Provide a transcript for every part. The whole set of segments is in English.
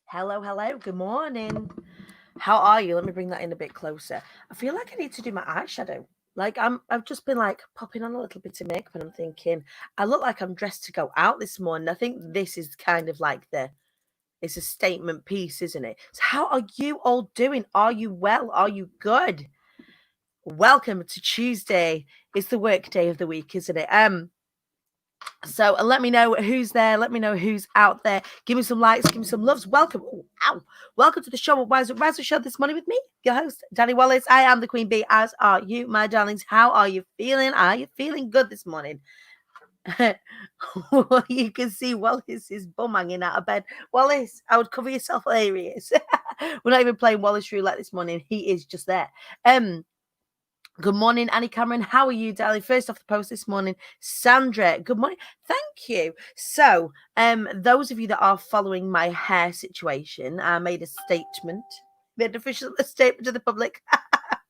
Hello, hello. Good morning. How are you? Let me bring that in a bit closer. I feel like I need to do my eyeshadow. I've just been like popping on a little bit of makeup, and I'm thinking I look like I'm dressed to go out this morning. I think this is kind of like it's a statement piece, isn't it? So how are you all doing? Are you well? Are you good? Welcome to Tuesday. It's the work day of the week, isn't it? So let me know who's there. Let me know who's out there. Give me some likes. Give me some loves. Welcome. Oh, ow. Welcome to the show. Rise the show this morning with me, your host, Dani Wallace. I am the Queen Bee, as are you, my darlings. How are you feeling? Are you feeling good this morning? You can see Wallace's bum hanging out of bed. Wallace, I would cover yourself. There he is. We're not even playing Wallace roulette this morning. He is just there. Good morning, Annie Cameron. How are you, darling? First off the post this morning, Sandra. Good morning. Thank you. So, those of you that are following my hair situation, I made a statement, made an official statement to the public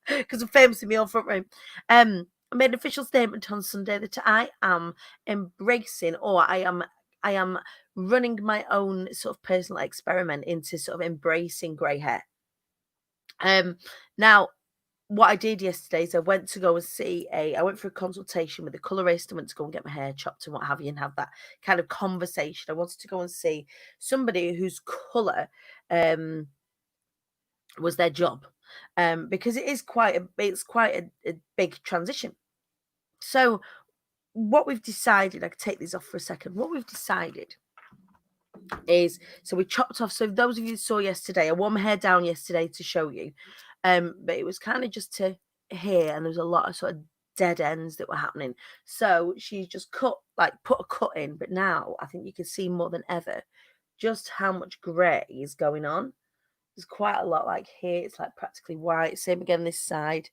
because I'm famous in my own front room. I made an official statement on Sunday that I am embracing, or I am running my own sort of personal experiment into sort of embracing grey hair. Now, what I did yesterday is I went to go and I went for a consultation with a colorist. I went to go and get my hair chopped and what have you, and have that kind of conversation. I wanted to go and see somebody whose color was their job, because it's quite a big transition. So what we've decided, I can take these off for a second. What we've decided is, so we chopped off. So those of you who saw yesterday, I wore my hair down yesterday to show you. But it was kind of just to here, and there was a lot of sort of dead ends that were happening. So she's just put a cut in, but now I think you can see more than ever just how much grey is going on. There's quite a lot, like here, it's like practically white. Same again this side,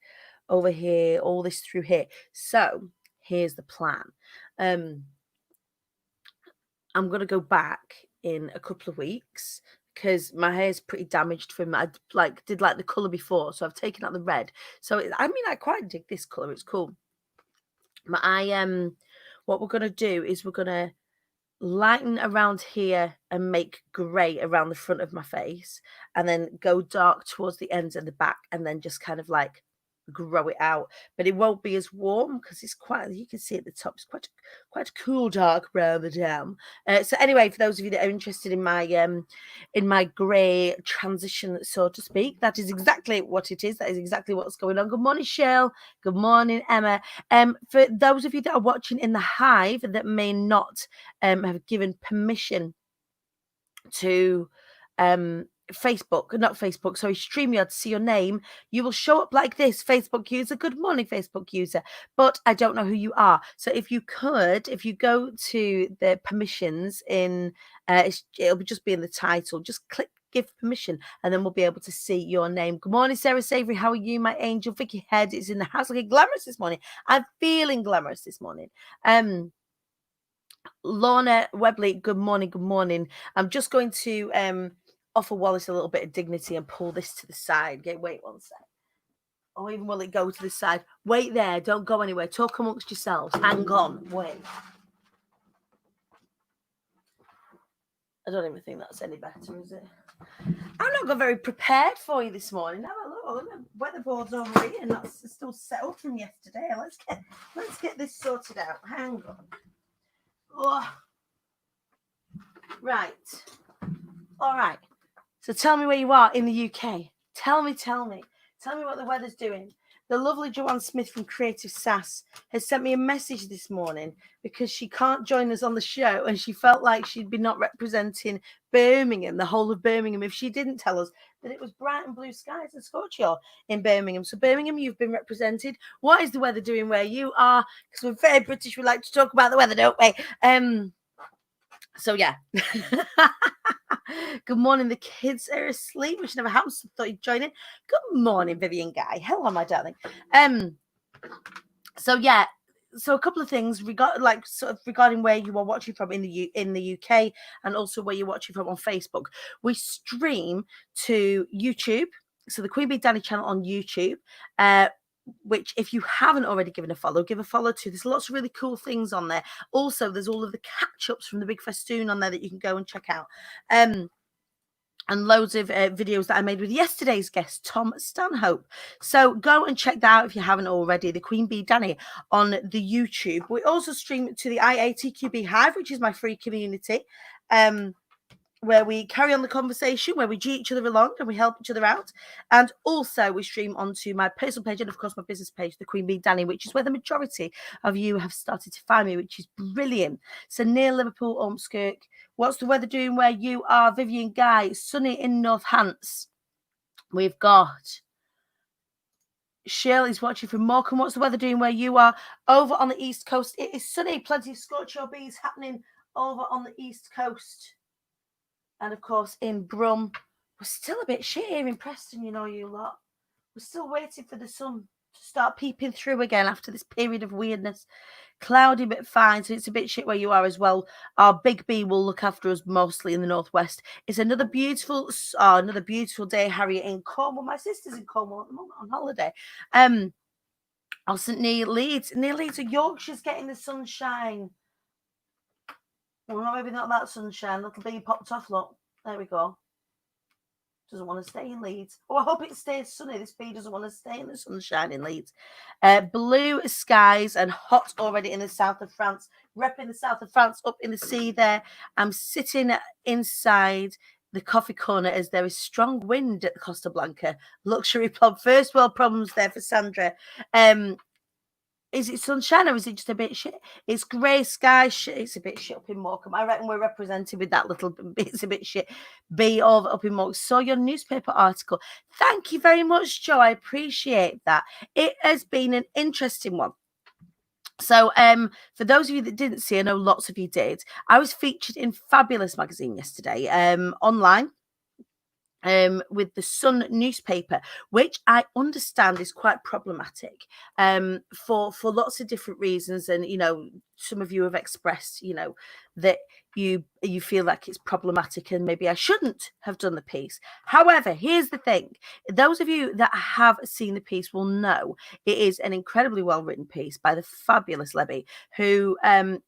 over here, all this through here. So here's the plan. I'm gonna go back in a couple of weeks because my hair is pretty damaged from I did the color before, so I've taken out the red. So I quite dig this color. It's cool. But what we're gonna do is we're gonna lighten around here and make grey around the front of my face, and then go dark towards the ends and the back, and then just kind of like grow it out. But it won't be as warm because it's quite, you can see at the top, it's quite a cool dark brown the down. So anyway, for those of you that are interested in my grey transition, so to speak, that is exactly what it is. That is exactly what's going on. Good morning, Shell. Good morning, Emma. For those of you that are watching in the Hive that may not have given permission to StreamYard to see your name, you will show up like this. Facebook user, good morning, Facebook user, but I don't know who you are. So if you go to the permissions in, it'll just be in the title, just click give permission, and then we'll be able to see your name. Good morning, Sarah Savory. How are you, my angel? Vicky Head is in the house looking glamorous this morning. I'm feeling glamorous this morning. Lorna Webley, good morning, good morning. I'm just going to offer Wallace a little bit of dignity and pull this to the side. Okay, wait one sec. Or even will it go to the side? Wait there, don't go anywhere. Talk amongst yourselves. Hang on, wait. I don't even think that's any better, is it? I'm not got very prepared for you this morning. Have a look. The weatherboard's over here, and that's still settled from yesterday. Let's get this sorted out. Hang on. Oh. Right. All right. So tell me where you are in the UK. Tell me what the weather's doing. The lovely Joanne Smith from Creative Sass has sent me a message this morning because she can't join us on the show, and she felt like she'd be not representing Birmingham, the whole of Birmingham, if she didn't tell us that it was bright and blue skies and scorchio in Birmingham. So Birmingham, you've been represented. What is the weather doing where you are? Because we're very British. We like to talk about the weather, don't we? So yeah. Good morning. The kids are asleep. We should have a house. I thought you'd join in. Good morning, Vivian Guy. Hello, my darling. So yeah. So a couple of things regarding where you are watching from in the UK, and also where you're watching from on Facebook. We stream to YouTube, so the Queen Bee Dani channel on YouTube. Which, if you haven't already given a follow, give a follow to. There's lots of really cool things on there. Also, there's all of the catch-ups from the Big Festoon on there that you can go and check out. and loads of videos that I made with yesterday's guest, Tom Stanhope. So go and check that out if you haven't already, the Queen Bee Dani on the YouTube. We also stream to the IATQB Hive, which is my free community, where we carry on the conversation, where we G each other along and we help each other out. And also we stream onto my personal page and, of course, my business page, the Queen Bee Dani, which is where the majority of you have started to find me, which is brilliant. So near Liverpool, Ormskirk. What's the weather doing where you are, Vivian Guy? Sunny in Northants. We've got Shirley's watching from Morecambe. What's the weather doing where you are? Over on the East Coast, it is sunny. Plenty of scorch your bees happening over on the East Coast. And, of course, in Brum, we're still a bit shit here in Preston, you know, you lot. We're still waiting for the sun to start peeping through again after this period of weirdness. Cloudy but fine, so it's a bit shit where you are as well. Our big bee will look after us mostly in the northwest. It's another beautiful day, Harriet, in Cornwall. My sister's in Cornwall at the moment on holiday. Also near Leeds. Near Leeds, Yorkshire's getting the sunshine. Well, maybe not that sunshine. Little bee popped off, look. There we go. Doesn't want to stay in Leeds. Oh, I hope it stays sunny. This bee doesn't want to stay in the sunshine in Leeds. Blue skies and hot already in the south of France. Repping the south of France up in the sea there. I'm sitting inside the coffee corner as there is strong wind at the Costa Blanca. Luxury pub. First world problems there for Sandra. Is it sunshine or is it just a bit shit? It's grey sky. It's a bit shit up in Morecambe. I reckon we're represented with that little bit. It's a bit shit. Be over up in Morecambe. Saw your newspaper article. Thank you very much, Joe. I appreciate that. It has been an interesting one. So for those of you that didn't see, I know lots of you did. I was featured in Fabulous magazine yesterday online. With the Sun newspaper, which I understand is quite problematic for lots of different reasons. And, you know, some of you have expressed, you know, that you feel like it's problematic and maybe I shouldn't have done the piece. However, here's the thing. Those of you that have seen the piece will know it is an incredibly well-written piece by the fabulous Lebby, who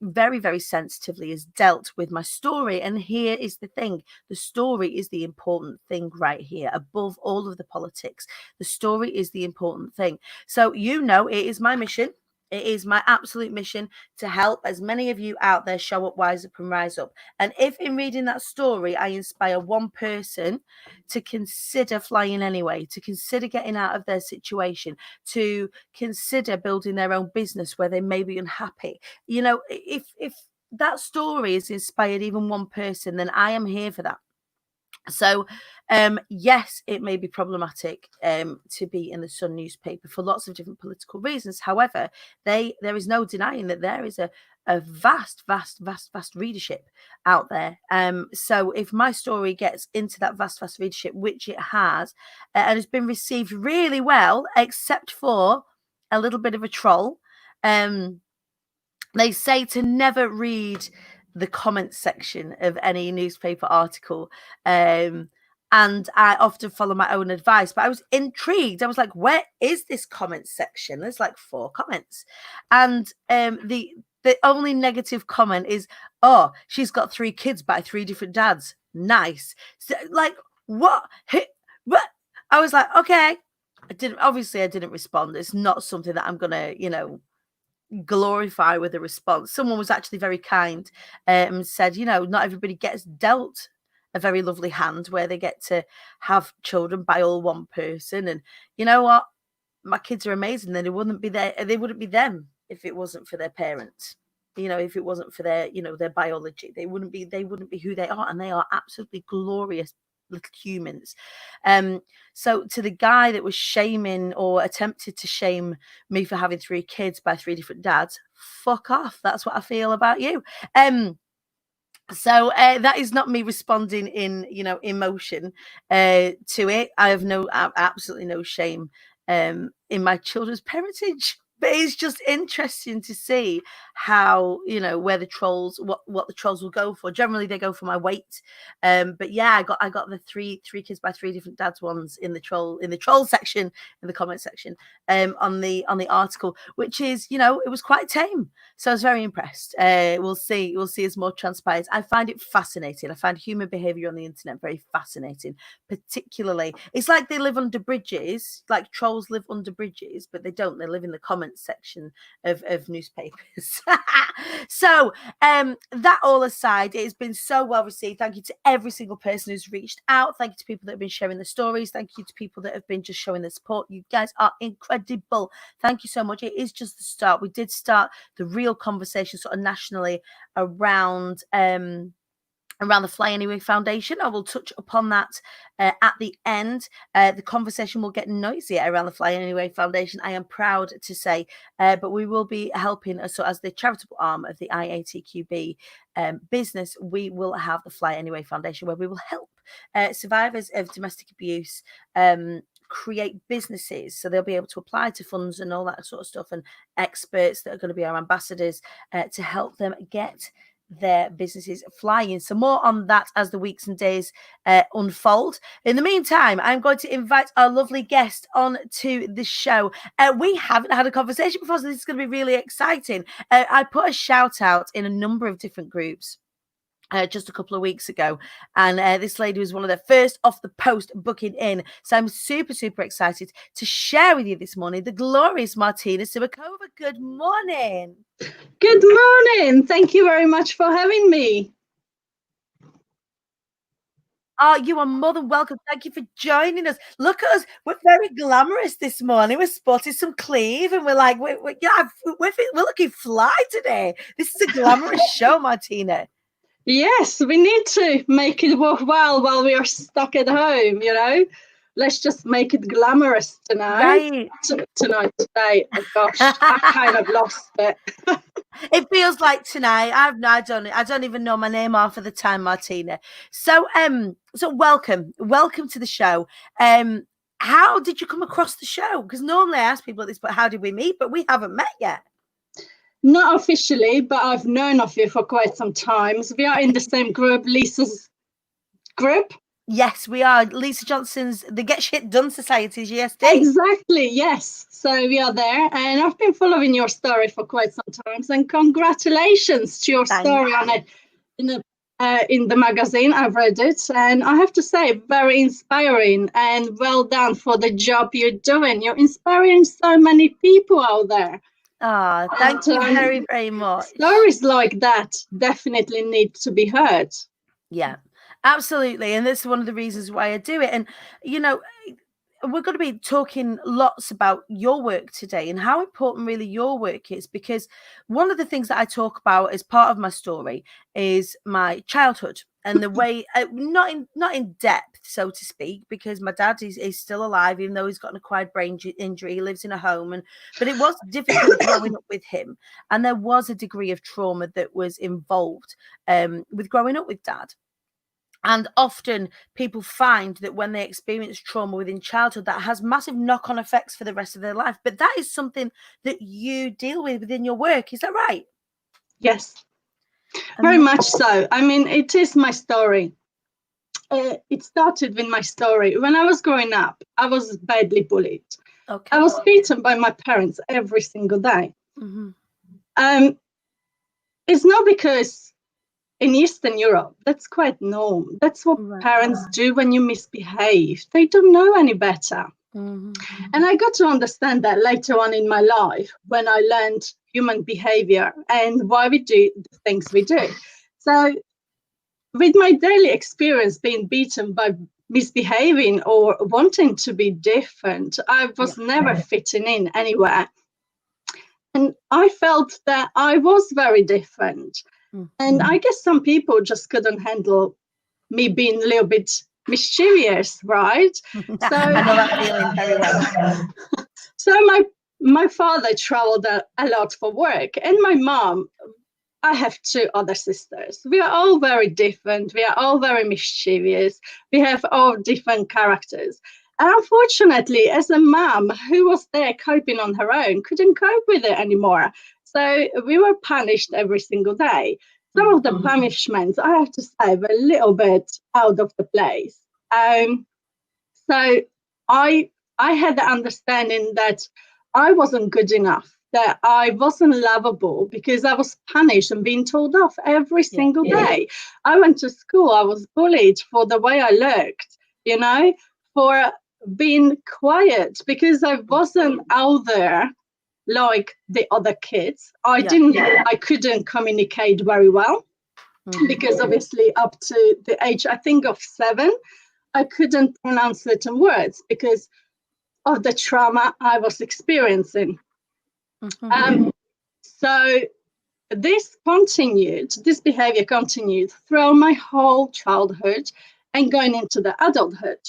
very, very sensitively has dealt with my story. And here is the thing. The story is the important thing right here, above all of the politics. The story is the important thing. So, you know, it is my mission. It is my absolute mission to help as many of you out there show up, wise up, and rise up. And if in reading that story, I inspire one person to consider flying anyway, to consider getting out of their situation, to consider building their own business where they may be unhappy, you know, if that story has inspired even one person, then I am here for that. So, yes, it may be problematic to be in the Sun newspaper for lots of different political reasons. However, there is no denying that there is a vast readership out there. So if my story gets into that vast readership, which it has, and has been received really well, except for a little bit of a troll, they say to never read the comments section of any newspaper article. And I often follow my own advice, but I was intrigued. I was like, where is this comment section? There's like 4 comments. And the only negative comment is, oh, she's got 3 kids by 3 different dads. Nice. So, like, what? What? I was like, okay. I didn't respond. It's not something that I'm going to, you know, glorify with a response. Someone was actually very kind and said, you know, not everybody gets dealt a very lovely hand where they get to have children by all one person. And you know what? My kids are amazing. Then they wouldn't be there. They wouldn't be them if it wasn't for their parents. You know, if it wasn't for their, you know, their biology, they wouldn't be who they are. And they are absolutely glorious little humans. So to the guy that was shaming or attempted to shame me for having 3 kids by 3 different dads, fuck off. That's what I feel about you. So that is not me responding in, you know, emotion to it. I have absolutely no shame in my children's parentage. But it's just interesting to see how, where the trolls, what the trolls will go for. Generally, they go for my weight. But yeah, I got the three kids by three different dads ones in the troll section, in the comment section, on the article, which is, it was quite tame. So I was very impressed. We'll see as more transpires. I find it fascinating. I find human behavior on the internet very fascinating. Particularly, it's like they live under bridges, like trolls live under bridges, but they don't. They live in the comments section of newspapers. So that all aside, it has been so well received. Thank you to every single person who's reached out. Thank you to people that have been sharing the stories. Thank you to people that have been just showing the support. You guys are incredible. Thank you so much. It is just the start. We did start the real conversation sort of nationally around the Fly Anyway Foundation. I will touch upon that at the end. The conversation will get noisier around the Fly Anyway Foundation, I am proud to say, but we will be helping, so as the charitable arm of the IATQB business, we will have the Fly Anyway Foundation, where we will help survivors of domestic abuse create businesses, so they'll be able to apply to funds and all that sort of stuff, and experts that are going to be our ambassadors to help them get their businesses flying. So more on that as the weeks and days unfold. In the meantime, I'm going to invite our lovely guest on to the show. We haven't had a conversation before, so this is going to be really exciting. I put a shout out in a number of different groups just a couple of weeks ago, and this lady was one of the first off the post booking in, so I'm super excited to share with you this morning the glorious Martina Simekova. Good morning. Good morning. Thank you very much for having me. Oh, you are more than welcome. Thank you for joining us. Look at us. We're very glamorous this morning. We're spotted some cleave, and we're like, we're looking fly today. This is a glamorous show, Martina. Yes, we need to make it worthwhile while we are stuck at home, Let's just make it glamorous tonight. Right. Today. Oh gosh, I kind of lost it. It feels like tonight. I don't even know my name half of the time, Martina. So welcome to the show. How did you come across the show? Because normally I ask people at this, but how did we meet? But we haven't met yet. Not officially, but I've known of you for quite some time. So we are in the same group, Lisa's group. Yes, we are. Lisa Johnson's The Get Shit Done Society, GSD. Exactly, yes. So we are there, and I've been following your story for quite some time. And congratulations to your story on it in the magazine. I've read it, and I have to say, very inspiring, and well done for the job you're doing. You're inspiring so many people out there. Oh, thank you very, very much. Stories like that definitely need to be heard. Yeah, absolutely. And this is one of the reasons why I do it. And, we're going to be talking lots about your work today and how important really your work is, because one of the things that I talk about as part of my story is my childhood and the way, not in depth, so to speak, because my dad is still alive, even though he's got an acquired brain injury. He lives in a home, but it was difficult growing up with him, and there was a degree of trauma that was involved with growing up with Dad. And often people find that when they experience trauma within childhood, that has massive knock-on effects for the rest of their life. But that is something that you deal with within your work. Is that right? Yes, very much so. I mean, it is my story. It started with my story. When I was growing up, I was badly bullied. Okay. I was beaten by my parents every single day. Mm-hmm. It's not because in Eastern Europe, that's quite normal. That's what parents do when you misbehave. They don't know any better. Mm-hmm. And I got to understand that later on in my life when I learned human behavior and why we do the things we do. So with my daily experience being beaten by misbehaving or wanting to be different, I was never fitting in anywhere. And I felt that I was very different. And I guess some people just couldn't handle me being a little bit mischievous, right? So I know that feeling very well. So my father traveled a lot for work, and my mom, I have two other sisters. We are all very different. We are all very mischievous. We have all different characters. And unfortunately, as a mum who was there coping on her own, couldn't cope with it anymore. So we were punished every single day. Some of the punishments, I have to say, were a little bit out of the place. So I had the understanding that I wasn't good enough, that I wasn't lovable because I was punished and being told off every single day. I went to school, I was bullied for the way I looked, for being quiet because I wasn't out there like the other kids. I couldn't communicate very well because obviously up to the age, I think, of 7, I couldn't pronounce certain words because of the trauma I was experiencing. So this behavior continued throughout my whole childhood and going into the adulthood.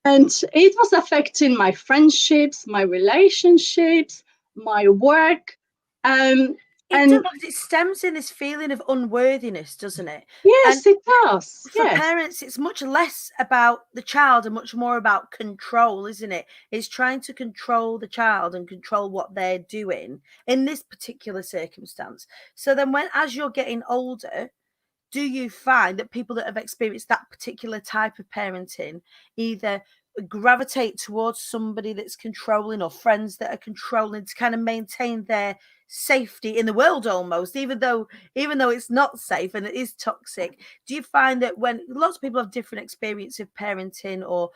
And it was affecting my friendships, my relationships, my work. It stems in this feeling of unworthiness, doesn't it? Yes, it does. For parents, it's much less about the child and much more about control, isn't it? It's trying to control the child and control what they're doing in this particular circumstance. So then as you're getting older, do you find that people that have experienced that particular type of parenting either gravitate towards somebody that's controlling or friends that are controlling to kind of maintain their safety in the world almost, even though it's not safe and it is toxic? Do you find that when lots of people have different experience of parenting or,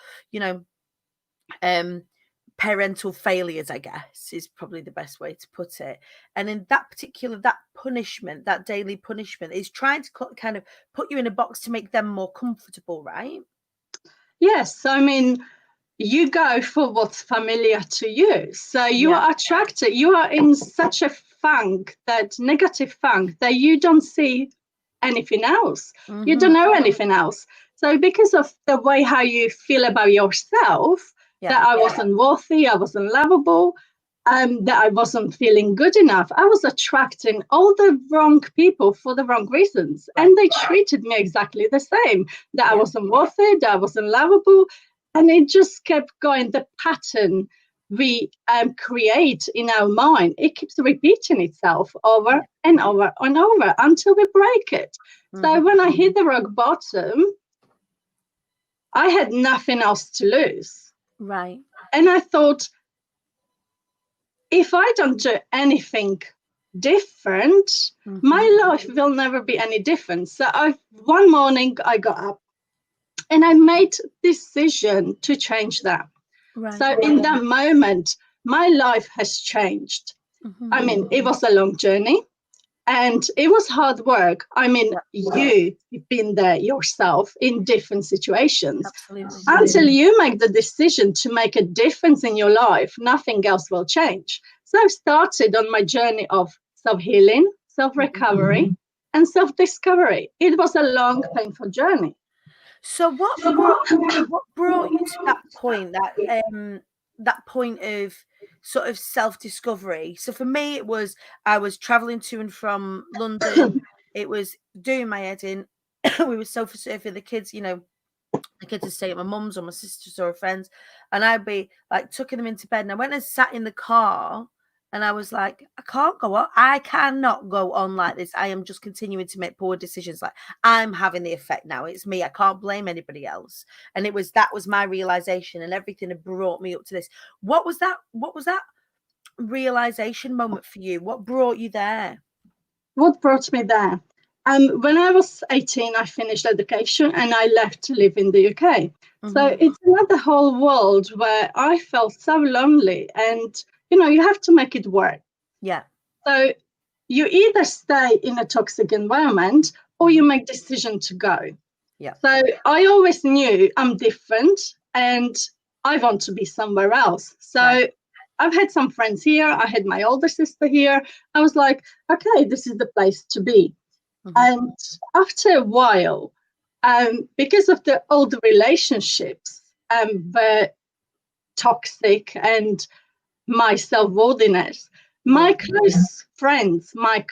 parental failures, I guess, is probably the best way to put it. And in that punishment, that daily punishment is trying to kind of put you in a box to make them more comfortable, right? Yes. I mean, you go for what's familiar to you. So you are attracted, you are in such a negative funk that you don't see anything else. You don't know anything else. So because of the way how you feel about yourself, that I wasn't worthy, I wasn't lovable, that I wasn't feeling good enough, I was attracting all the wrong people for the wrong reasons. And they treated me exactly the same, that I wasn't worthy, that I wasn't lovable. And it just kept going. The pattern we create in our mind, it keeps repeating itself over and over and over until we break it. So when I hit the rock bottom, I had nothing else to lose. Right. And I thought, if I don't do anything different, my life will never be any different. So one morning I got up and I made decision to change that. Right. So in that moment, my life has changed. I mean, it was a long journey and it was hard work. I mean, you've been there yourself in different situations. Absolutely. Until you make the decision to make a difference in your life, nothing else will change. So I started on my journey of self-healing, self-recovery, and self-discovery. It was a long, painful journey. So what brought you to that point, that point of sort of self-discovery? So for me, it was I was traveling to and from London. It was doing my head in. We were sofa surfing. The kids, the kids would stay at my mum's or my sister's or a friend's, and I'd be like tucking them into bed. And I went and sat in the car. And I was like, I can't go on. I cannot go on like this. I am just continuing to make poor decisions. Like I'm having the effect now. It's me. I can't blame anybody else. And that was my realization, and everything had brought me up to this. What was that realization moment for you? What brought you there? What brought me there? When I was 18, I finished education and I left to live in the UK. So it's another whole world where I felt so lonely, and you have to make it work. Yeah. So you either stay in a toxic environment or you make decision to go. Yeah. So I always knew I'm different and I want to be somewhere else. So I've had some friends here. I had my older sister here. I was like, okay, this is the place to be. And after a while, because of the old relationships were toxic and my self-worthiness, my close friends, my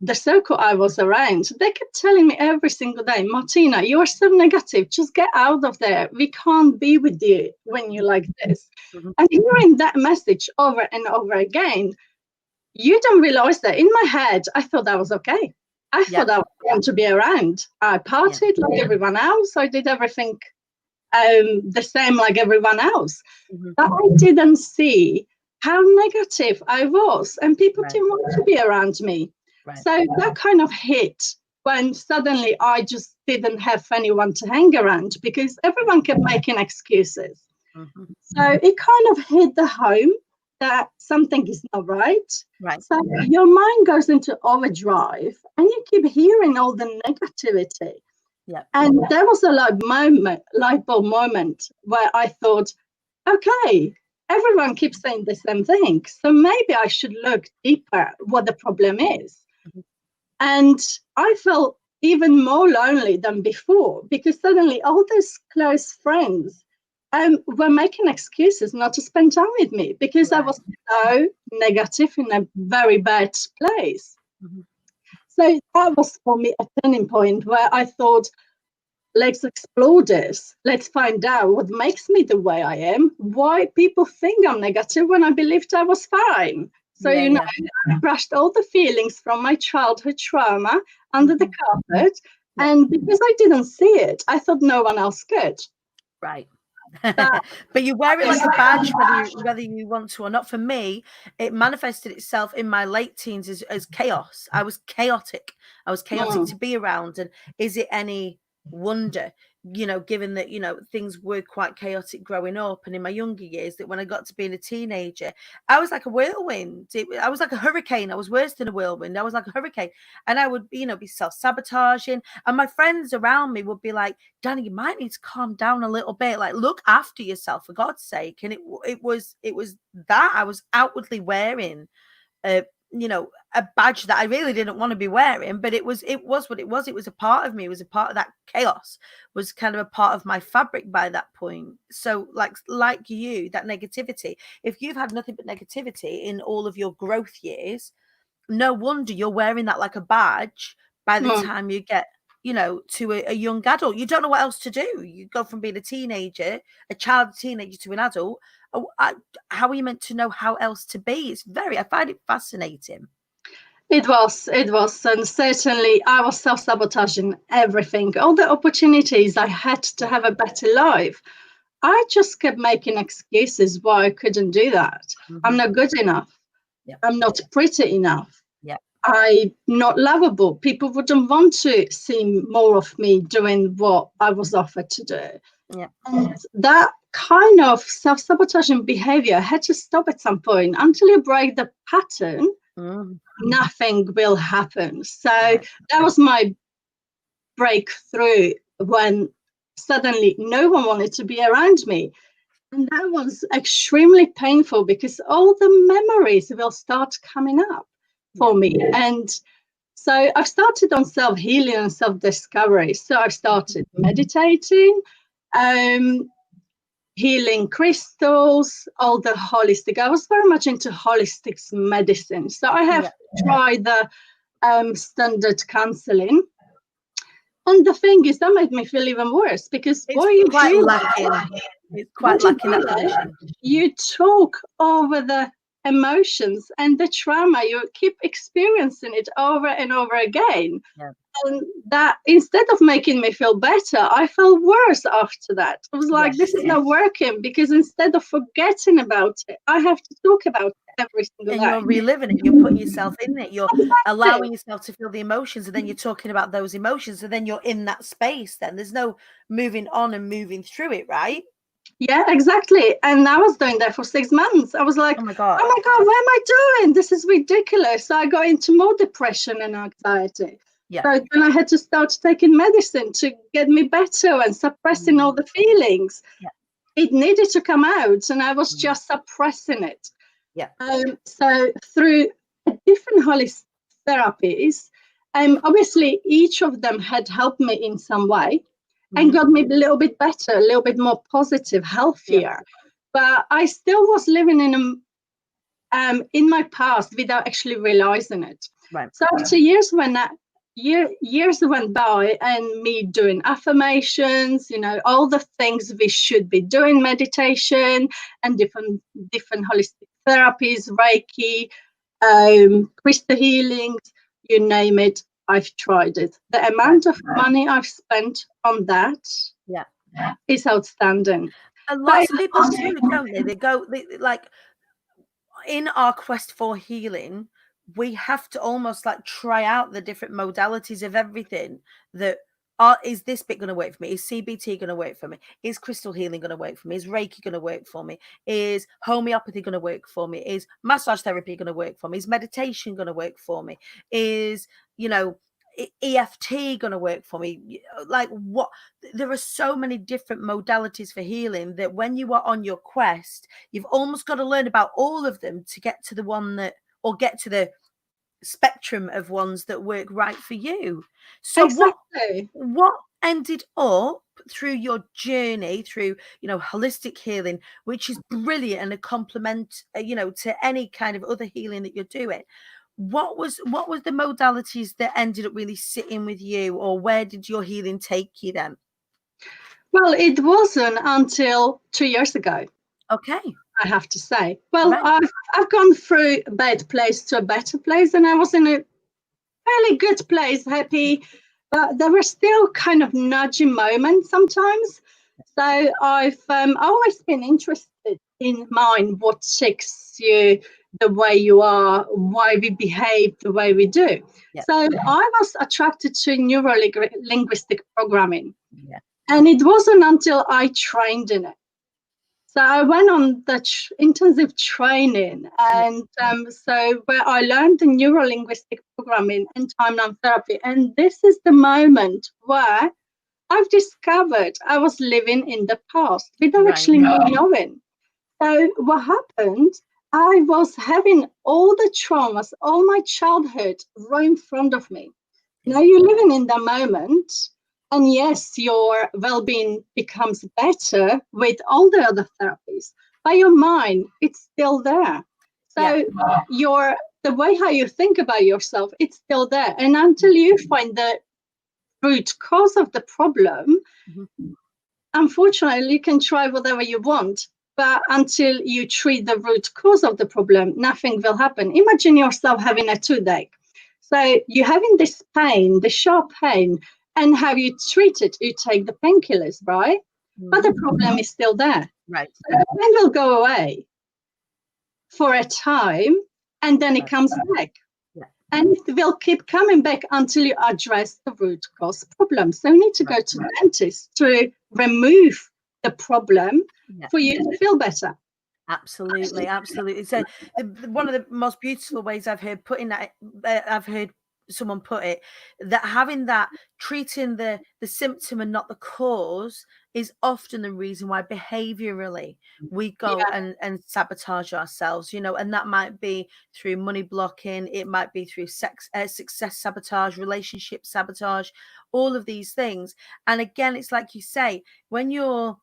the circle I was around, they kept telling me every single day, Martina, you are so negative. Just get out of there. We can't be with you when you're like this. And hearing that message over and over again, you don't realize that in my head, I thought that was okay. I thought I was going to be around. I partied like everyone else. I did everything the same like everyone else. But I didn't see how negative I was, and people didn't want to be around me. So that kind of hit when suddenly I just didn't have anyone to hang around because everyone kept making excuses. So it kind of hit the home that something is not right. So your mind goes into overdrive and you keep hearing all the negativity. And there was a light bulb moment where I thought, okay, everyone keeps saying the same thing. So maybe I should look deeper what the problem is. And I felt even more lonely than before because suddenly all those close friends were making excuses not to spend time with me because I was so negative in a very bad place. So that was for me a turning point where I thought, let's explore this. Let's find out what makes me the way I am, why people think I'm negative when I believed I was fine. So, I brushed all the feelings from my childhood trauma under the carpet. And because I didn't see it, I thought no one else could. But you wear it like a badge, whether you want to or not. For me, it manifested itself in my late teens as chaos. I was chaotic. To be around. And is it any wonder, given that, things were quite chaotic growing up and in my younger years, that when I got to being a teenager, I was like a whirlwind. I was like a hurricane. I was worse than a whirlwind. I was like a hurricane. And I would, be self-sabotaging. And my friends around me would be like, Dani, you might need to calm down a little bit. Like, look after yourself, for God's sake. And it was that I was outwardly wearing a badge that I really didn't want to be wearing, but it was what it was. It was a part of me. It was a part of that chaos, was kind of a part of my fabric by that point. So like you, that negativity, if you've had nothing but negativity in all of your growth years, no wonder you're wearing that like a badge by the time you get, to a young adult. You don't know what else to do. You go from being a teenager, a teenager to an adult. How are you meant to know how else to be? I find it fascinating. It was, and certainly I was self-sabotaging everything. All the opportunities I had to have a better life, I just kept making excuses why I couldn't do that. I'm not good enough. I'm not pretty enough. I'm not lovable. People wouldn't want to see more of me doing what I was offered to do. And that kind of self-sabotaging behavior had to stop at some point. Until you break the pattern, nothing will happen. So that was my breakthrough, when suddenly no one wanted to be around me. And that was extremely painful because all the memories will start coming up for me. And so I've started on self-healing and self-discovery. So I started meditating, healing crystals, all the holistic. I was very much into holistic medicine. So I have tried the standard counseling. And the thing is, that made me feel even worse because it's quite lacking that position. You talk over the emotions and the trauma, you keep experiencing it over and over again. And that, instead of making me feel better, I felt worse after that. I was like, this is not working, because instead of forgetting about it, I have to talk about it every single day. And you're reliving it, you're putting yourself in it, you're allowing yourself to feel the emotions, and then you're talking about those emotions, and then you're in that space. Then there's no moving on and moving through it, right? Yeah, exactly. And I was doing that for 6 months. I was like, oh my God, what am I doing? This is ridiculous. So I got into more depression and anxiety. So then I had to start taking medicine to get me better and suppressing all the feelings. It needed to come out, and I was just suppressing it. So through different holistic therapies, obviously each of them had helped me in some way and got me a little bit better, a little bit more positive, healthier. But I still was living in my past without actually realizing it. Right. So after years went by and me doing affirmations, all the things we should be doing, meditation and different holistic therapies, Reiki, crystal healings, you name it, I've tried it. The amount of money I've spent on that is outstanding. And lots of people do, don't they? They like, in our quest for healing, we have to almost like try out the different modalities of everything. That is this bit going to work for me? Is CBT going to work for me? Is crystal healing going to work for me? Is Reiki going to work for me? Is homeopathy going to work for me? Is massage therapy going to work for me? Is meditation going to work for me? Is, EFT going to work for me? Like, what? There are so many different modalities for healing that when you are on your quest, you've almost got to learn about all of them to get to the one that, or get to the spectrum of ones that work right for you. So exactly. what ended up through your journey through, holistic healing, which is brilliant and a complement, to any kind of other healing that you're doing. What was the modalities that ended up really sitting with you, or where did your healing take you then? Well, it wasn't until 2 years ago. Okay. I have to say. Well, right. I've gone through a bad place to a better place, and I was in a fairly good place, happy, but there were still kind of nudging moments sometimes. So I've always been interested in mind what shapes you the way you are, why we behave the way we do. Yep. So I was attracted to neuro-linguistic programming. Yeah. And it wasn't until I trained in it. So I went on the intensive training, and so where I learned the neuro-linguistic programming and timeline therapy. And this is the moment where I've discovered I was living in the past without actually knowing. So what happened, I was having all the traumas, all my childhood right in front of me. Now you're living in the moment. And yes, your well-being becomes better with all the other therapies, but your mind, it's still there. So the way how you think about yourself, it's still there. And until you find the root cause of the problem, unfortunately, you can try whatever you want, but until you treat the root cause of the problem, nothing will happen. Imagine yourself having a toothache. So you're having this pain, the sharp pain, and how you treat it, you take the painkillers, right? But the problem is still there. Right. So the pain will go away for a time, and then it comes back. Yeah. And it will keep coming back until you address the root cause problem. So you need to go to the dentist to remove the problem for you to feel better. Absolutely. So one of the most beautiful ways I've heard someone put it, that having that, treating the symptom and not the cause, is often the reason why behaviorally we go and sabotage ourselves, and that might be through money blocking, it might be through success sabotage, relationship sabotage, all of these things. And again, it's like you say, when you're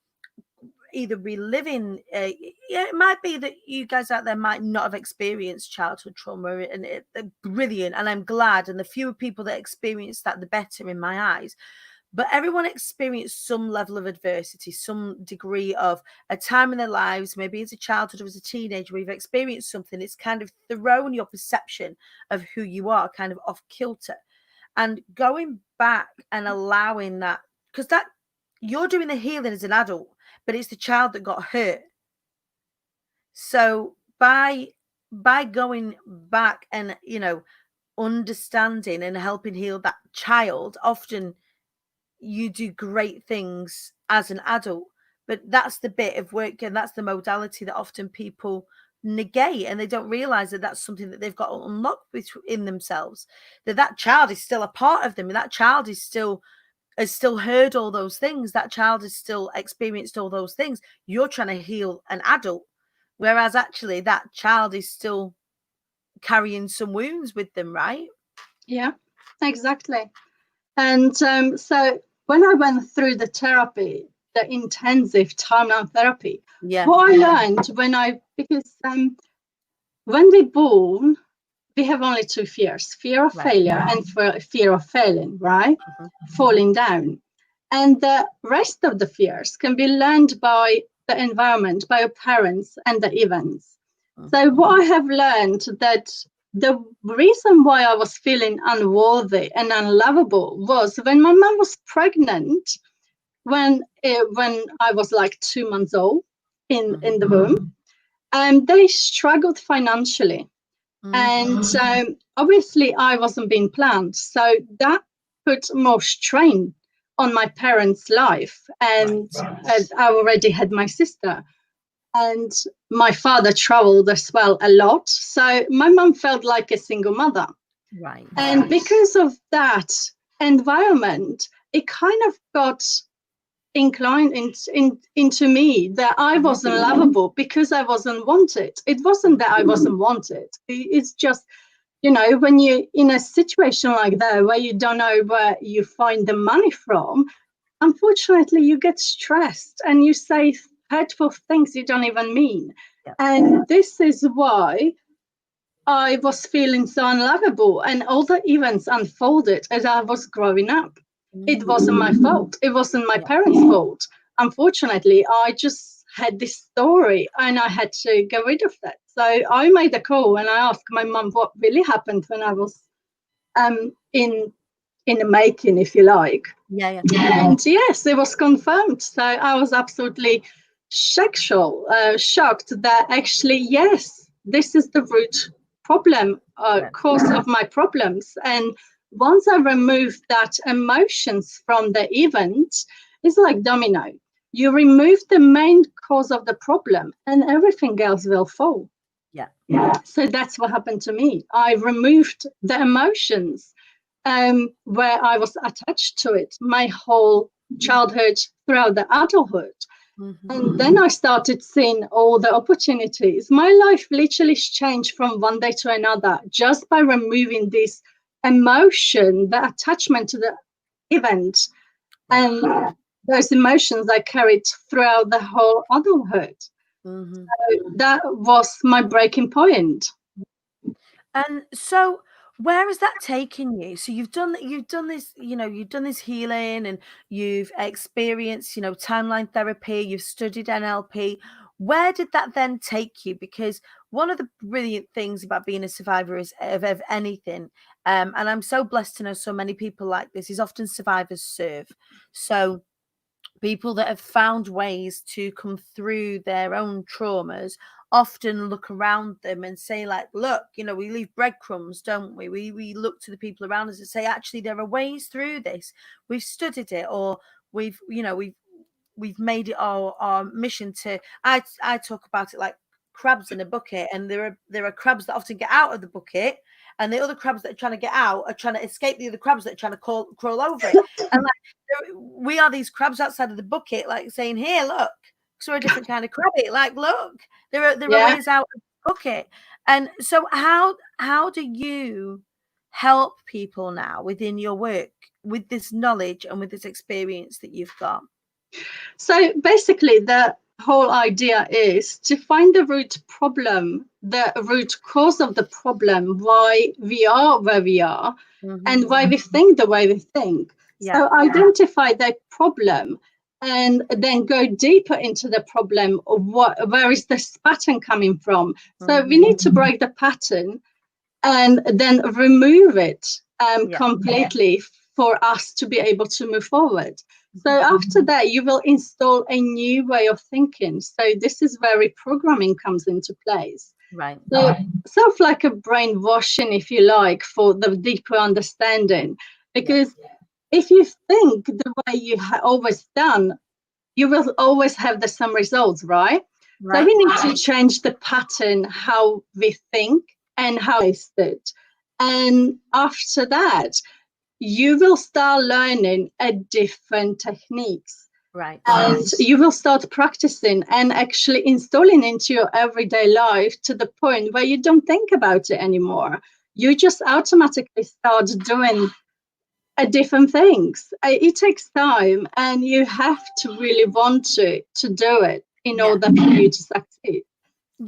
either reliving, it might be that you guys out there might not have experienced childhood trauma, and they're brilliant, and I'm glad, and the fewer people that experience that, the better in my eyes. But everyone experienced some level of adversity, some degree of a time in their lives, maybe as a childhood or as a teenager, where you've experienced something. It's kind of thrown your perception of who you are kind of off kilter. And going back and allowing that, because that you're doing the healing as an adult, but it's the child that got hurt. So by going back and, understanding and helping heal that child, often you do great things as an adult. But that's the bit of work, and that's the modality that often people negate, and they don't realize that that's something that they've got to unlock within themselves, that child is still a part of them, and that child has still heard all those things. That child has still experienced all those things. You're trying to heal an adult, whereas actually that child is still carrying some wounds with them, right? Yeah, exactly. And so when I went through the therapy, the intensive timeline therapy, what I learned because when we're born, we have only two fears: fear of failure and fear of failing, right? Falling down. And the rest of the fears can be learned by the environment, by your parents and the events. So what I have learned that the reason why I was feeling unworthy and unlovable was when my mom was pregnant, when I was like 2 months old in the womb, they struggled financially. And obviously I wasn't being planned. So that put more strain on my parents' life. And I already had my sister. And my father traveled as well a lot. So my mum felt like a single mother. Right. And because of that environment, it kind of got inclined into me that I wasn't lovable because I wasn't wanted. It wasn't that I wasn't wanted. It's just, you know, when you're in a situation like that where you don't know where you find the money from, unfortunately, you get stressed and you say hurtful things you don't even mean. Yeah. And this is why I was feeling so unlovable, and all the events unfolded as I was growing up. It wasn't my fault. It wasn't my parents' fault. Unfortunately, I just had this story and I had to get rid of that. So I made a call and I asked my mum what really happened when I was in the making, if you like. Yeah. And yes, it was confirmed. So I was absolutely shocked that actually, yes, this is the root problem, cause of my problems. And once I remove that emotions from the event, it's like domino. You remove the main cause of the problem and everything else will fall. Yeah. So that's what happened to me. I removed the emotions where I was attached to it my whole childhood throughout the adulthood. And then I started seeing all the opportunities. My life literally changed from one day to another just by removing this emotion, the attachment to the event. And those emotions I carried throughout the whole adulthood. So that was my breaking point. And so where has that taken you? So you've done this, you know, you've done this healing and you've experienced, you know, timeline therapy, you've studied NLP. Where did that then take you? Because one of the brilliant things about being a survivor is of anything, and I'm so blessed to know so many people like this, is often survivors serve. So people that have found ways to come through their own traumas often look around them and say, like, look, you know, we leave breadcrumbs, don't we? We look to the people around us and say, actually, there are ways through this. We've studied it, or we've made it our mission to. I talk about it like crabs in a bucket, and there are crabs that often get out of the bucket, and the other crabs that are trying to get out are trying to escape the other crabs that are trying to crawl over it. And like, we are these crabs outside of the bucket, like saying, here, look, because we're a different kind of crabby. Like, look, there are ways out of the bucket. And so how do you help people now within your work with this knowledge and with this experience that you've got? So basically, the whole idea is to find the root problem, the root cause of the problem, why we are where we are, and why we think the way we think. Yeah. So identify that problem and then go deeper into the problem of where is this pattern coming from. So we need to break the pattern and then remove it completely for us to be able to move forward. So after that, you will install a new way of thinking. So this is where reprogramming comes into place. Right. So sort of like a brainwashing, if you like, for the deeper understanding. Because if you think the way you have always done, you will always have the same results, right? So we need to change the pattern, how we think and how we it. And after that, you will start learning different techniques. Right. And you will start practicing and actually installing into your everyday life to the point where you don't think about it anymore. You just automatically start doing different things. It takes time, and you have to really want to do it in order for you to succeed.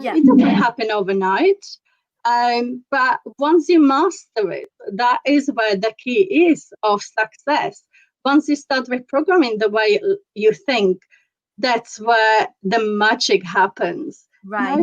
It doesn't happen overnight. But once you master it, that is where the key is of success. Once you start reprogramming the way you think, that's where the magic happens. Right.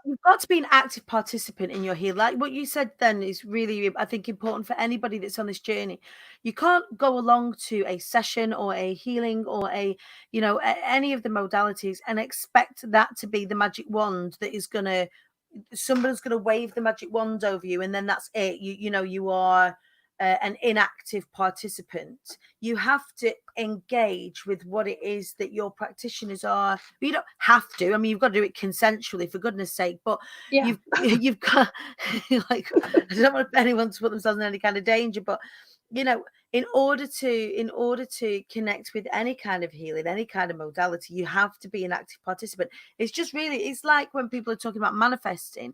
You've got to be an active participant in your healing. Like what you said then is really, I think, important for anybody that's on this journey. You can't go along to a session or a healing or any of the modalities and expect that to be the magic wand that is going to, somebody's going to wave the magic wand over you and then that's it. You are an inactive participant. You have to engage with what it is that your practitioners are. But you don't have to. I mean, you've got to do it consensually, for goodness sake. But you've got like, I don't want anyone to put themselves in any kind of danger. But in order to connect with any kind of healing, any kind of modality, you have to be an active participant. It's like when people are talking about manifesting,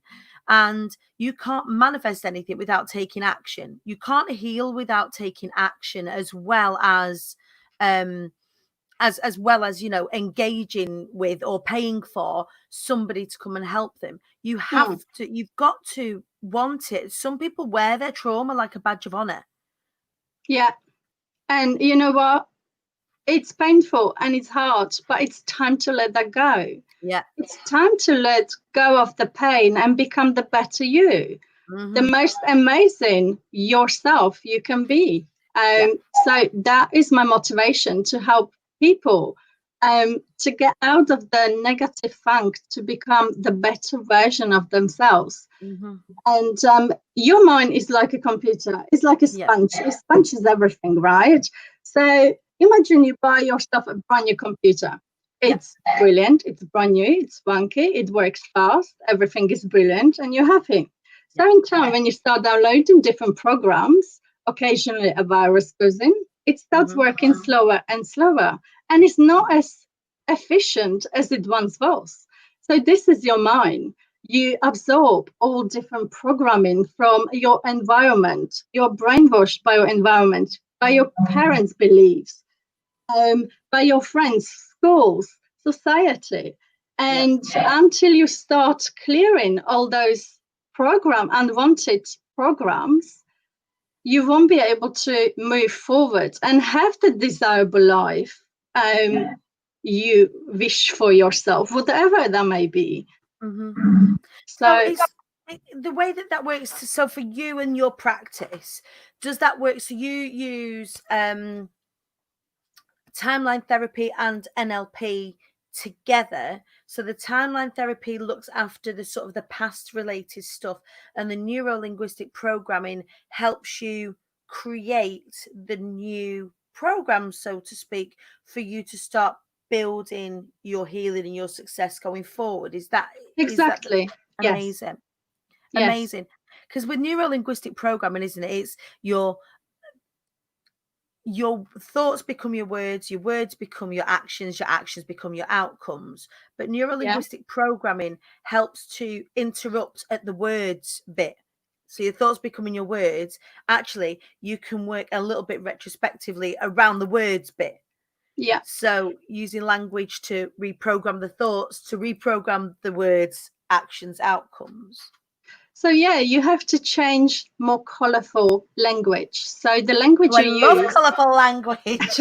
and you can't manifest anything without taking action. You can't heal without taking action, as well as engaging with or paying for somebody to come and help them. You've got to want it. Some people wear their trauma like a badge of honor. Yeah. And you know what? It's painful and it's hard, but it's time to let that go. Yeah. It's time to let go of the pain and become the better you, the most amazing yourself you can be. So that is my motivation, to help people to get out of the negative funk, to become the better version of themselves. And your mind is like a computer. It's like a sponge. It sponges everything, right? So imagine you buy yourself a brand new computer. It's brilliant. It's brand new. It's funky. It works fast. Everything is brilliant, and you're happy. So in time, when you start downloading different programs, occasionally a virus goes in. It starts working slower and slower, and it's not as efficient as it once was. So this is your mind. You absorb all different programming from your environment. You're brainwashed by your environment, by your parents' beliefs, by your friends, schools, society. And until you start clearing all those unwanted programs, you won't be able to move forward and have the desirable life you wish for yourself, whatever that may be. So it's the way that works. So for you and your practice, does that work? So you use timeline therapy and NLP together. So the timeline therapy looks after the sort of the past related stuff, and the neuro-linguistic programming helps you create the new program, so to speak, for you to start building your healing and your success going forward. Is that exactly? Amazing. Yes. Amazing. Because with neuro-linguistic programming, isn't it? It's your thoughts become your words become your actions become your outcomes. But neuro-linguistic programming helps to interrupt at the words bit. So your thoughts becoming your words, actually, you can work a little bit retrospectively around the words bit. Yeah. So using language to reprogram the thoughts, to reprogram the words, actions, outcomes. So you have to change more colorful language. So the language you use, colorful language.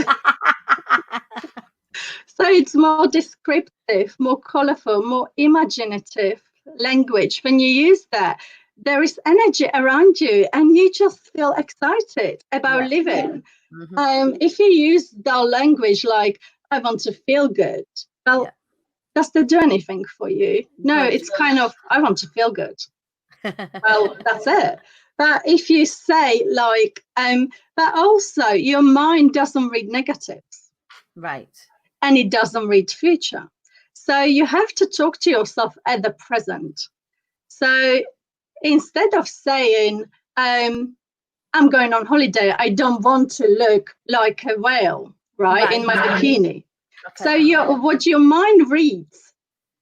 So it's more descriptive, more colorful, more imaginative language. When you use that, there is energy around you, and you just feel excited about living. If you use dull language like "I want to feel good," well, does that do anything for you? No, it's kind of "I want to feel good." Well, that's it. But if you say like, but also your mind doesn't read negatives, right? And it doesn't read future. So you have to talk to yourself at the present. So instead of saying, I'm going on holiday, I don't want to look like a whale, right. In my bikini. Okay. So what your mind reads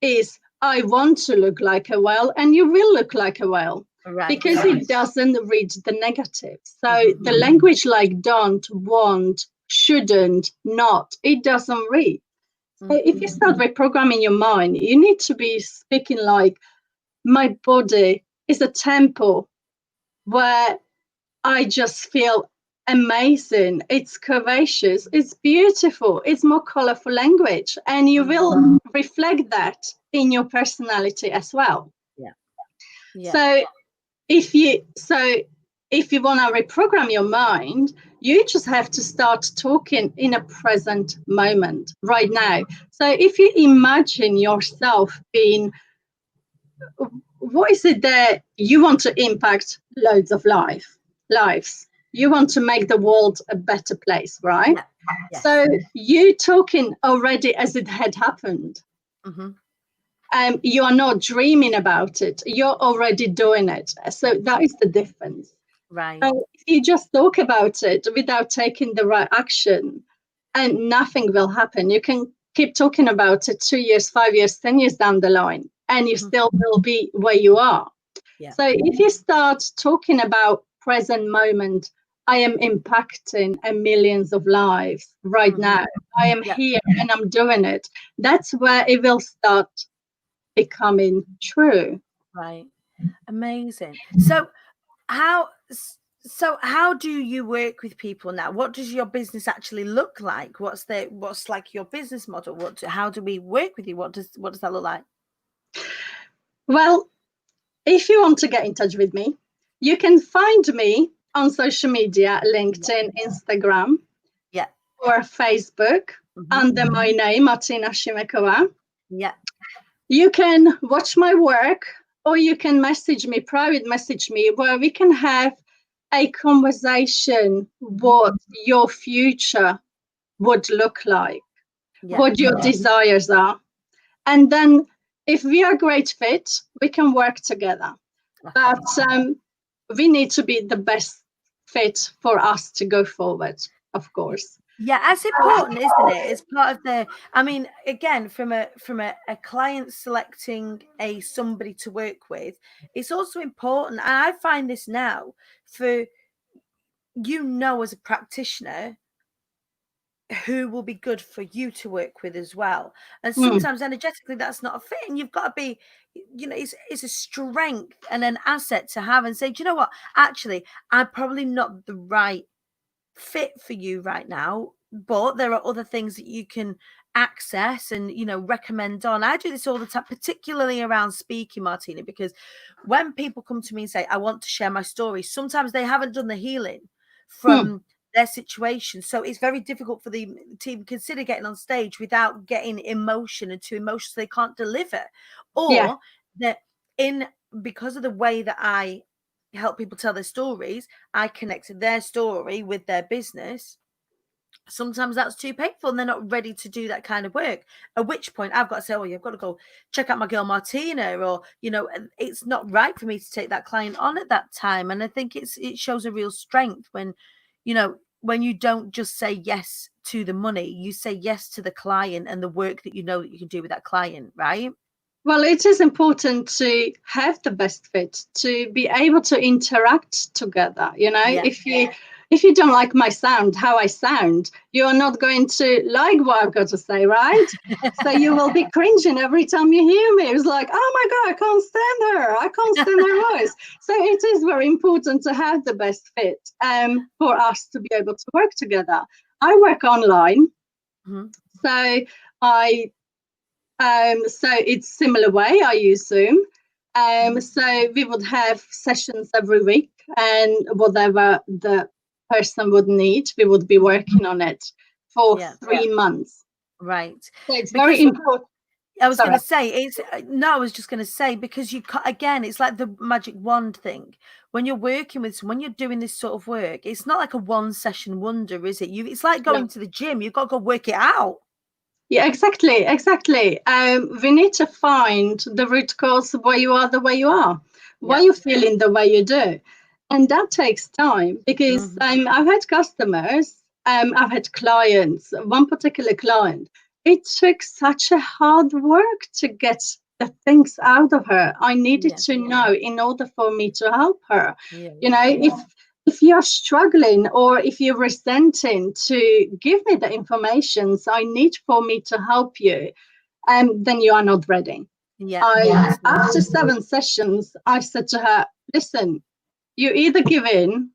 is, I want to look like a whale, and you will look like a whale. Right. Because it doesn't read the negative. So the language like don't, want, shouldn't, not, it doesn't read. So if you start reprogramming your mind, you need to be speaking like, my body is a temple where I just feel amazing. It's curvaceous, it's beautiful, it's more colorful language, and you will reflect that in your personality as well. So if you want to reprogram your mind, you just have to start talking in a present moment right now. So if you imagine yourself being, what is it that you want to impact? Loads of lives. You want to make the world a better place, right? Yes. So you talking already as it had happened. You are not dreaming about it. You're already doing it. So that is the difference. Right. If you just talk about it without taking the right action, and nothing will happen. You can keep talking about it 2 years, 5 years, 10 years down the line, and you still will be where you are. So if you start talking about present moment, I am impacting millions of lives right now. I am here and I'm doing it. That's where it will start becoming true. Right. Amazing. So how do you work with people now? What does your business actually look like? What's like your business model? How do we work with you? What does that look like? Well, if you want to get in touch with me, you can find me on social media, LinkedIn, Instagram, or Facebook under my name, Martina Simekova. You can watch my work, or you can private message me, where we can have a conversation what your future would look like, what your desires are. And then if we are a great fit, we can work together. But we need to be the best fit for us to go forward, of course. Yeah, that's important, isn't it? It's part of the, I mean, again, from a client selecting somebody to work with, it's also important. And I find this now for, as a practitioner, who will be good for you to work with as well. And sometimes energetically that's not a fit, and you've got to be, it's a strength and an asset to have, and say, do you know what, actually I'm probably not the right fit for you right now, but there are other things that you can access and recommend on. I do this all the time, particularly around speaking, Martina, because when people come to me and say, I want to share my story, sometimes they haven't done the healing from their situation, so it's very difficult for the team consider getting on stage without getting emotion and too emotional, so they can't deliver, or that because of the way that I help people tell their stories, I connected their story with their business. Sometimes that's too painful and they're not ready to do that kind of work, at which point I've got to say, you've got to go check out my girl Martina, or it's not right for me to take that client on at that time. And I think it shows a real strength when you don't just say yes to the money, you say yes to the client and the work that you can do with that client, right? Well, it is important to have the best fit, to be able to interact together. If you don't like my sound, how I sound, you are not going to like what I've got to say, right? So you will be cringing every time you hear me. It's like, oh my God, I can't stand her. I can't stand her voice. So it is very important to have the best fit for us to be able to work together. I work online. So so it's similar way. I use Zoom. So we would have sessions every week, and whatever the person would need, we would be working on it for 3 months. Right. So it's very important. I was going to say, I was just going to say, because again, it's like the magic wand thing. When you're working with someone, when you're doing this sort of work, it's not like a one session wonder, is it? It's like going to the gym. You've got to go work it out. Yeah, exactly. We need to find the root cause why you are the way you are, why you're feeling the way you do. And that takes time, because I've had customers, I've had clients, one particular client, it took such a hard work to get the things out of her I needed to know in order for me to help her. If you're struggling, or if you're resenting to give me the information I need for me to help you, then you are not ready. After 7 sessions, I said to her, listen, you either give in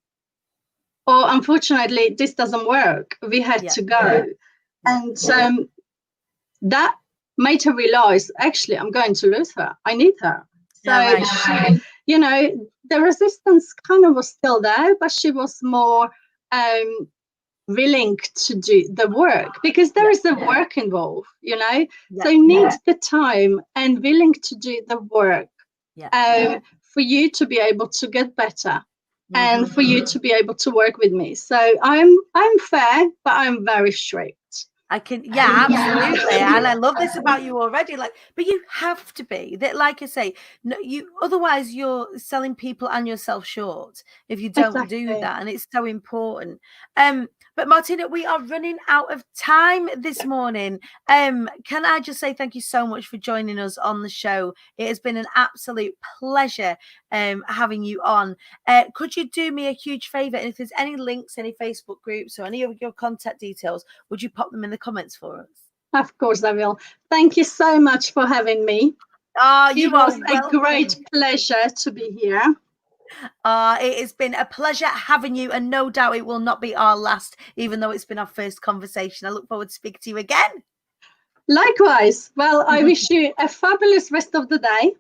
or unfortunately this doesn't work. We had to go. And that made her realize, actually, I'm going to lose her. I need her. So she, you know, the resistance kind of was still there, but she was more willing to do the work, because there is a work involved, you know. So you need the time and willing to do the work for you to be able to get better and for you to be able to work with me. So I'm fair, but I'm very strict. I can, absolutely. And I love this about you already. Like, but you have to be that, like I say, no, otherwise you're selling people and yourself short if you don't do that. And it's so important. But Martina, we are running out of time this morning. Can I just say thank you so much for joining us on the show? It has been an absolute pleasure having you on. Could you do me a huge favor? And if there's any links, any Facebook groups or any of your contact details, would you pop them in the comments for us? Of course I will. Thank you so much for having me. It was a great pleasure to be here. It has been a pleasure having you, and no doubt it will not be our last, even though it's been our first conversation. I look forward to speaking to you again. Likewise. Well, I wish you a fabulous rest of the day.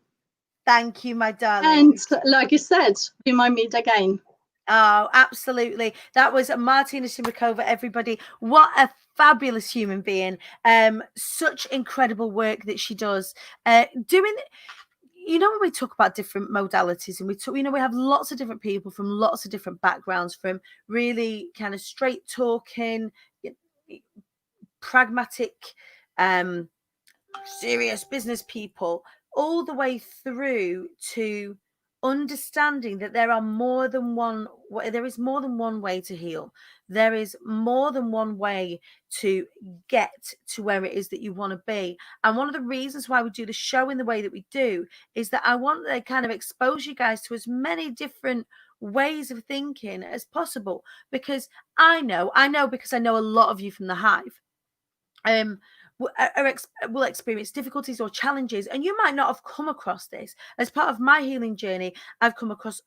Thank you, my darling. And like you said, we might meet again. Oh, absolutely. That was Martina Simekova, everybody. What a fabulous human being. Such incredible work that she does. Doing, you know, when we talk about different modalities and we talk, you know, we have lots of different people from lots of different backgrounds, from really kind of straight talking, pragmatic, serious business people, all the way through to understanding that there is more than one way to heal. There is more than one way to get to where it is that you want to be. And one of the reasons why we do the show in the way that we do is that I want to kind of expose you guys to as many different ways of thinking as possible, because I know because I know a lot of you from the Hive will experience difficulties or challenges, and you might not have come across this. As part of my healing journey, I've come across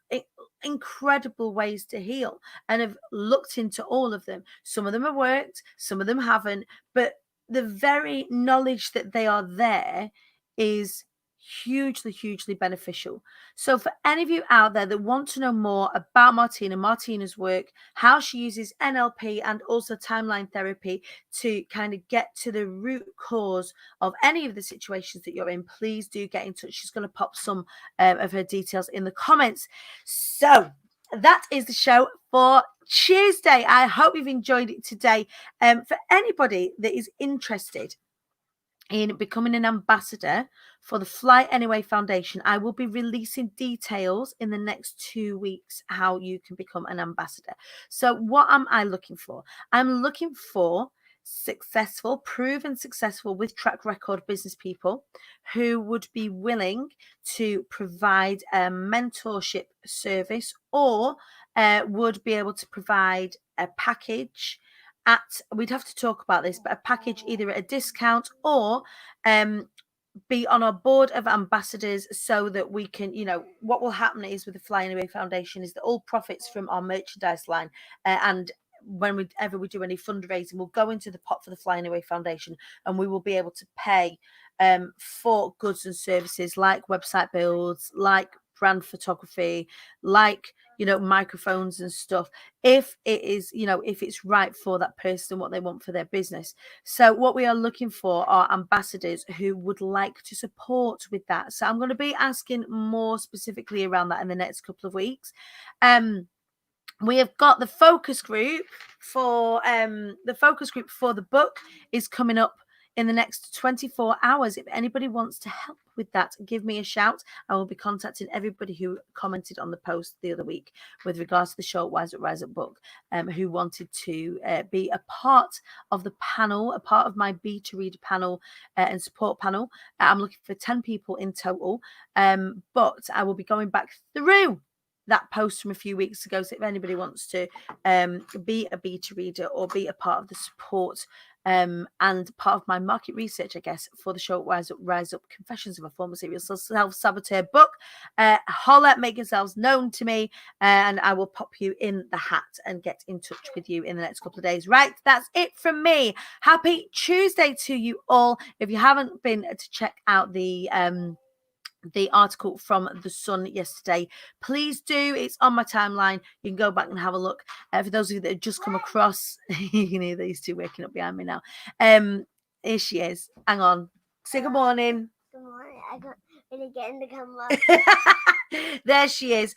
incredible ways to heal and have looked into all of them. Some of them have worked, some of them haven't, but the very knowledge that they are there is hugely beneficial. So for any of you out there that want to know more about Martina's work, how she uses NLP and also timeline therapy to kind of get to the root cause of any of the situations that you're in, please do get in touch. She's going to pop some of her details in the comments. So that is the show for Tuesday. I hope you've enjoyed it today. For anybody that is interested in becoming an ambassador for the Fly Anyway Foundation, I will be releasing details in the next 2 weeks how you can become an ambassador. So what am I looking for? I'm looking for proven successful with track record business people who would be willing to provide a mentorship service, or would be able to provide a package we'd have to talk about this, but a package either at a discount or be on our board of ambassadors, so that we can, you know, what will happen is with the Fly Anyway Foundation is that all profits from our merchandise line and whenever we do any fundraising will go into the pot for the Fly Anyway Foundation, and we will be able to pay for goods and services like website builds, like brand photography, like, you know, microphones and stuff, if it is, you know, if it's right for that person, what they want for their business. So what we are looking for are ambassadors who would like to support with that. So I'm going to be asking more specifically around that in the next couple of weeks. We have got the focus group for the book is coming up in the next 24 hours. If anybody wants to help with that, give me a shout. I will be contacting everybody who commented on the post the other week with regards to the Short Wise Up Rise Up book, who wanted to be a part of the panel, a part of my beta reader panel and support panel. I'm looking for 10 people in total, but I will be going back through that post from a few weeks ago. So if anybody wants to be a beta reader or be a part of the support and part of my market research, I guess, for the show Rise Up, Confessions of a Former Serial Self-Saboteur book. Holler, make yourselves known to me, and I will pop you in the hat and get in touch with you in the next couple of days. Right, that's it from me. Happy Tuesday to you all. If you haven't been to check out the article from The Sun yesterday, please do. It's on my timeline. You can go back and have a look. For those of you that have just come across, you can hear these two waking up behind me now. Here she is. Hang on. Say good morning. Good morning. I got really get in the camera. There she is.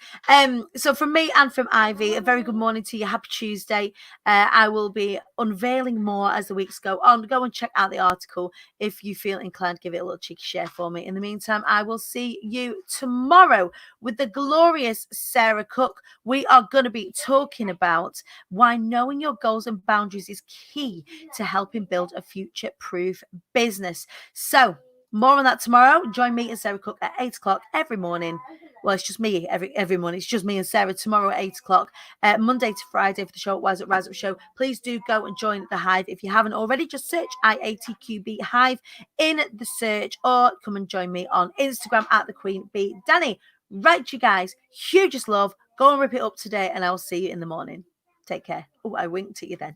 So from me and from Ivy, a very good morning to you. Happy Tuesday. I will be unveiling more as the weeks go on. Go and check out the article if you feel inclined. Give it a little cheeky share for me. In the meantime, I will see you tomorrow with the glorious Sarah Cook. We are going to be talking about why knowing your goals and boundaries is key to helping build a future-proof business. So more on that tomorrow. Join me and Sarah Cook at 8 o'clock every morning. Well, it's just me every morning. It's just me and Sarah tomorrow at 8 o'clock, Monday to Friday for the show, Rise Up Show. Please do go and join the Hive. If you haven't already, just search IATQB Hive in the search, or come and join me on Instagram at the Queen Bee Dani. Right, you guys, hugest love. Go and rip it up today, and I'll see you in the morning. Take care. Oh, I winked at you then.